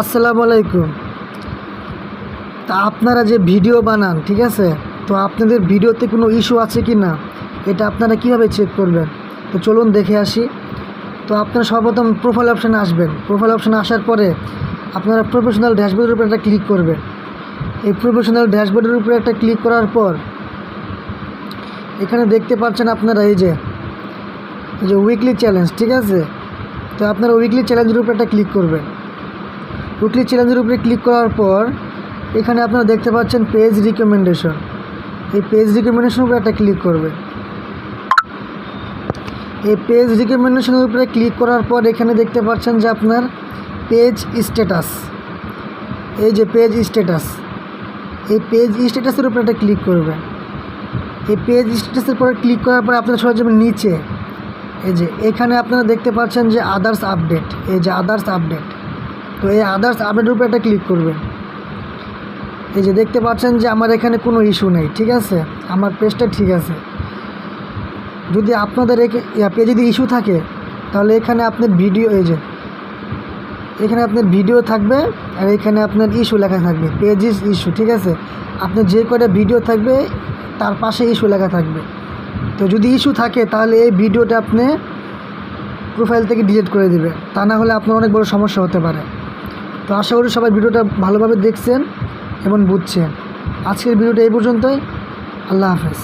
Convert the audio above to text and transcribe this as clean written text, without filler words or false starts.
আসসালামু আলাইকুম। তা আপনারা যে ভিডিও বানান, ঠিক আছে, তো আপনাদের ভিডিওতে কোনো ইস্যু আছে কি না এটা আপনারা কিভাবে চেক করবেন? তো চলুন দেখে আসি। তো আপনারা সর্বপ্রথম প্রোফাইল অপশানে আসবেন। প্রোফাইল অপশানে আসার পরে আপনারা প্রফেশনাল ড্যাশবোর্ডের উপরে একটা ক্লিক করবেন। এই প্রফেশনাল ড্যাশবোর্ডের উপরে একটা ক্লিক করার পর এখানে দেখতে পাচ্ছেন আপনারা এই যে উইকলি চ্যালেঞ্জ, ঠিক আছে। তো আপনারা উইকলি চ্যালেঞ্জের উপরে একটা ক্লিক করবেন। উইকলি চ্যালেঞ্জের উপরে ক্লিক করার পর এখানে আপনারা দেখতে পাচ্ছেন পেজ রিকমেন্ডেশন। এই পেজ রিকমেন্ডেশনের উপরে একটা ক্লিক করবেন। এই পেজ রিকমেন্ডেশনের উপরে ক্লিক করার পর এখানে দেখতে পাচ্ছেন যে আপনার পেজ স্ট্যাটাস, এই যে পেজ স্ট্যাটাস, এই পেজ স্ট্যাটাসের উপরে একটা ক্লিক করবেন। এই পেজ স্ট্যাটাসের পরে ক্লিক করার পর আপনারা সবাই যাবেন নিচে, এই যে এখানে আপনারা দেখতে পাচ্ছেন যে আদার্স আপডেট, এই যে আদার্স আপডেট। তো এই আদার্স আপডেটের উপরে একটা ক্লিক করবেন। এই যে দেখতে পাচ্ছেন যে আমার এখানে কোনো ইস্যু নেই, ঠিক আছে, আমার পেজটা ঠিক আছে। যদি আপনাদের পেজে যদি ইস্যু থাকে তাহলে এখানে আপনার ভিডিও, এই যে এখানে আপনার ভিডিও থাকবে আর এখানে আপনার ইস্যু লেখা থাকবে, পেজ ইজ ইস্যু, ঠিক আছে। আপনার যে কয়টা ভিডিও থাকবে তার পাশে ইস্যু লেখা থাকবে। তো যদি ইস্যু থাকে তাহলে এই ভিডিওটা আপনি প্রোফাইল থেকে ডিলিট করে দেবে, তা না হলে আপনার অনেক বড় সমস্যা হতে পারে। তো আশা করি সবাই ভিডিওটা ভালোভাবে দেখছেন এবং বুঝছেন। আজকের ভিডিওটা এই পর্যন্তই। আল্লাহ হাফেজ।